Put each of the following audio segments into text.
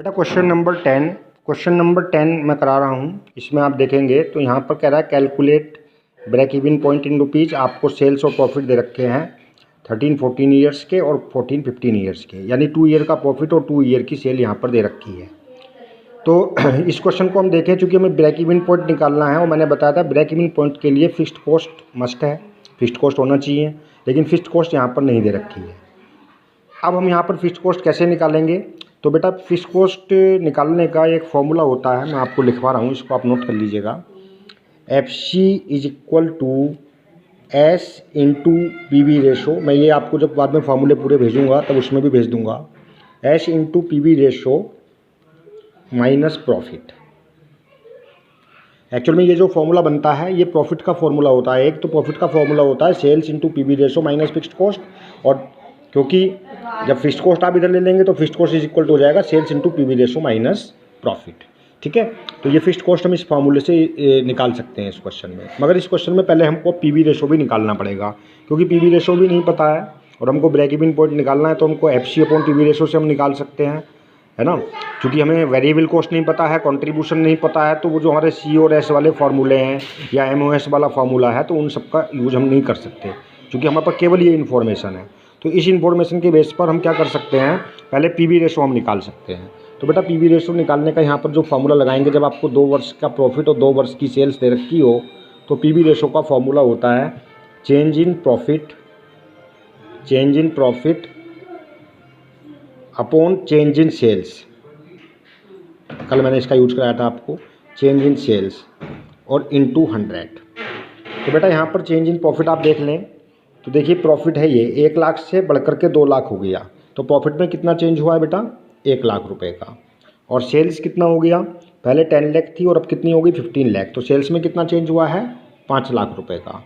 बेटा question number 10 मैं करा रहा हूँ। इसमें आप देखेंगे तो यहाँ पर कह रहा है calculate break even point in rupees. आपको सेल्स और प्रॉफिट दे रखे हैं 13-14 ईयर्स के और 14-15 ईयर्स के, यानी 2 ईयर का प्रॉफिट और 2 ईयर की सेल यहाँ पर दे रखी है। तो इस क्वेश्चन को हम देखें, चूँकि हमें ब्रेक इवन पॉइंट निकालना है और मैंने बताया था ब्रेक इवन पॉइंट के लिए फिक्स्ड कॉस्ट मस्ट है, फिक्स्ड कॉस्ट होना चाहिए, लेकिन फिक्स्ड कॉस्ट यहाँ पर नहीं दे रखी है। अब हम यहाँ पर फिक्स्ड कॉस्ट कैसे निकालेंगे? तो बेटा फिक्स्ड कॉस्ट निकालने का एक फॉर्मूला होता है, मैं आपको लिखवा रहा हूँ, इसको आप नोट कर लीजिएगा। FC is equal to S into PV ratio. मैं ये आपको जब बाद में फार्मूले पूरे भेजूँगा तब उसमें भी भेज दूँगा। S into PV ratio minus profit. Actual में ये जो फॉर्मूला बनता है ये प्रॉफिट का फॉर्मूला होता है। एक तो प्रॉफिट का फॉर्मूला होता है sales into PV ratio minus fixed cost, और क्योंकि जब फिक्स्ड कॉस्ट आप इधर ले लेंगे तो fixed cost is equal to हो जाएगा sales into PV ratio minus profit. ठीक है, तो ये फिक्स्ड कॉस्ट हम इस फॉर्मूले से निकाल सकते हैं इस क्वेश्चन में। मगर इस क्वेश्चन में पहले हमको PV रेशो भी निकालना पड़ेगा, क्योंकि PV रेशो भी नहीं पता है और हमको ब्रेक इवन पॉइंट निकालना है। तो हमको FC अपॉन PV रेशो से हम निकाल सकते हैं, है ना। क्योंकि हमें वेरिएबल कॉस्ट नहीं पता है, कंट्रीब्यूशन नहीं पता है, तो वो जो हमारे C और S वाले फार्मूले हैं या MOS वाला फार्मूला है तो उन सब का यूज़ हम नहीं कर सकते, क्योंकि हमारे पास केवल ये इन्फॉर्मेशन है। तो इस इन्फॉर्मेशन के बेस पर हम क्या कर सकते हैं, पहले PV रेशो हम निकाल सकते हैं। तो बेटा PV रेशो निकालने का यहाँ पर जो फार्मूला लगाएंगे, जब आपको 2 वर्ष का प्रॉफिट और 2 वर्ष की सेल्स दे रखी हो तो PV रेशो का फार्मूला होता है change in profit upon change in sales. कल मैंने इसका यूज कराया था आपको, चेंज इन सेल्स और इनटू 100। तो बेटा यहाँ पर चेंज इन प्रॉफिट आप देख लें तो देखिए प्रॉफिट है ये 1 लाख से बढ़कर के 2 लाख हो गया। तो प्रॉफिट में कितना चेंज हुआ है बेटा, 1 लाख रुपए का। और सेल्स कितना हो गया, पहले 10 लाख थी और अब कितनी हो गई 15 लाख। तो सेल्स में कितना चेंज हुआ है 5 लाख रुपए का,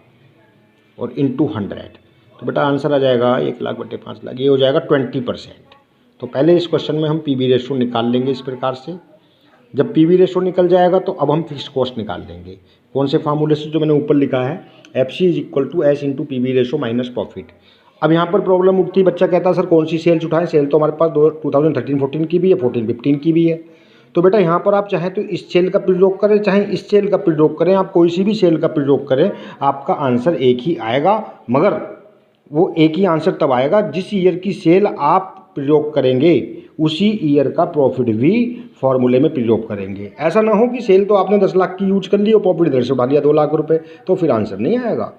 और इनटू 100। तो बेटा आंसर आ जाएगा 1 लाख बटे 5 लाख, ये हो जाएगा 20%। तो पहले इस क्वेश्चन में हम PV रेशो निकाल लेंगे इस प्रकार से। जब PV रेशो निकल जाएगा तो अब हम फिक्स्ड कॉस्ट निकाल लेंगे। कौन से फार्मूले से, जो मैंने ऊपर लिखा है FC is equal to S into PV ratio minus profit. अब यहाँ पर प्रॉब्लम उठती है, बच्चा कहता है सर कौन सी सेल्स उठाएं, सेल तो हमारे पास 2013-14 की भी है, 14-15 की भी है। तो बेटा यहाँ पर आप चाहें तो इस सेल का प्रयोग करें, चाहे इस सेल का प्रयोग करें, आप कोई सी भी सेल का प्रयोग करें, आपका आंसर एक ही आएगा। मगर वो एक ही आंसर तब आएगा जिस ईयर की सेल आप प्रयोग करेंगे उसी ईयर का प्रॉफिट भी फॉर्मूले में प्रयोग करेंगे। ऐसा ना हो कि सेल तो आपने 10 लाख की यूज कर ली और प्रॉफिट इधर से उठा लिया 2 लाख रुपए, तो फिर आंसर नहीं आएगा।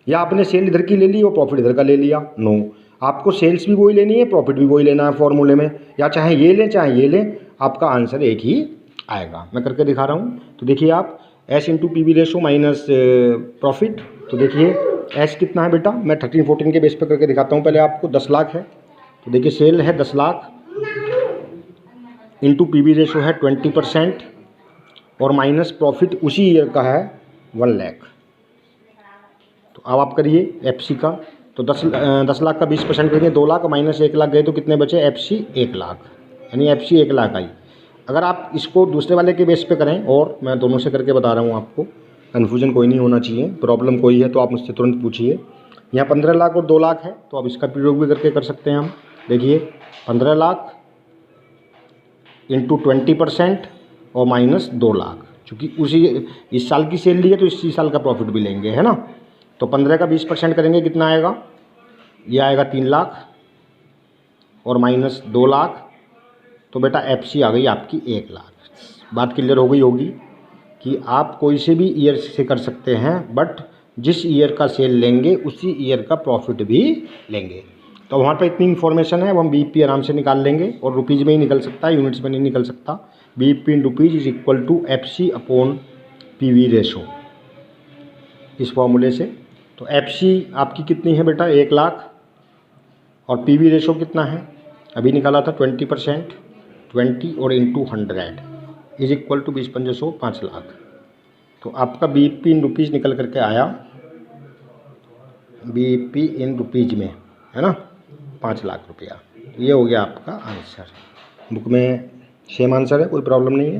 या आपने सेल इधर की ले ली और प्रॉफिट इधर का ले लिया, नो। आपको सेल्स भी वही लेनी है, प्रॉफिट भी वही लेना है फॉर्मूले में, या चाहे ये लें चाहे ये लें, आपका आंसर एक ही आएगा। मैं करके दिखा रहा हूँ। तो देखिए आप S into PV ratio minus profit. तो देखिए S कितना है बेटा, मैं 13-14 के बेस पर करके दिखाता हूँ। पहले आपको 10 लाख है, तो देखिए सेल है 10 लाख इंटू PV रेशो है 20% और माइनस प्रॉफिट उसी ईयर का है 1 लाख। तो अब आप करिए FC का, तो 10 लाख का 20% करेंगे 2 लाख, माइनस 1 लाख गए तो कितने बचे FC 1 लाख, यानी FC 1 लाख आई। अगर आप इसको दूसरे वाले के बेस पे करें, और मैं दोनों से करके बता रहा हूँ आपको, कन्फ्यूजन कोई नहीं होना चाहिए, प्रॉब्लम कोई है तो आप मुझसे तुरंत पूछिए। यहाँ 15 लाख और 2 लाख है, तो अब इसका प्रयोग भी करके कर सकते हैं हम। देखिए 15 लाख इंटू 20% और माइनस 2 लाख, चूँकि उसी इस साल की सेल ली है तो इसी साल का प्रॉफिट भी लेंगे, है ना। तो 15 का 20% करेंगे, कितना आएगा, ये आएगा 3 लाख और माइनस 2 लाख। तो बेटा FC आ गई आपकी 1 लाख। बात क्लियर हो गई होगी कि आप कोई से भी ईयर से कर सकते हैं, बट जिस ईयर का सेल लेंगे उसी ईयर का प्रॉफिट भी लेंगे। तो वहाँ पर इतनी इन्फॉर्मेशन है, वो हम BP आराम से निकाल लेंगे, और रुपीज़ में ही निकल सकता है, यूनिट्स में नहीं निकल सकता। BP in rupees is equal to FC upon PV ratio, इस फॉर्मूले से। तो FC आपकी कितनी है बेटा 1 लाख, और PV रेशो कितना है अभी निकाला था 20%, 20 और into 100 is equal to 20×5 5 lakh. तो आपका BP इन रुपीज़ निकल करके आया, BP इन रुपीज़ में, है ना, 5 लाख रुपया। ये हो गया आपका आंसर। बुक में सेम आंसर है, कोई प्रॉब्लम नहीं है।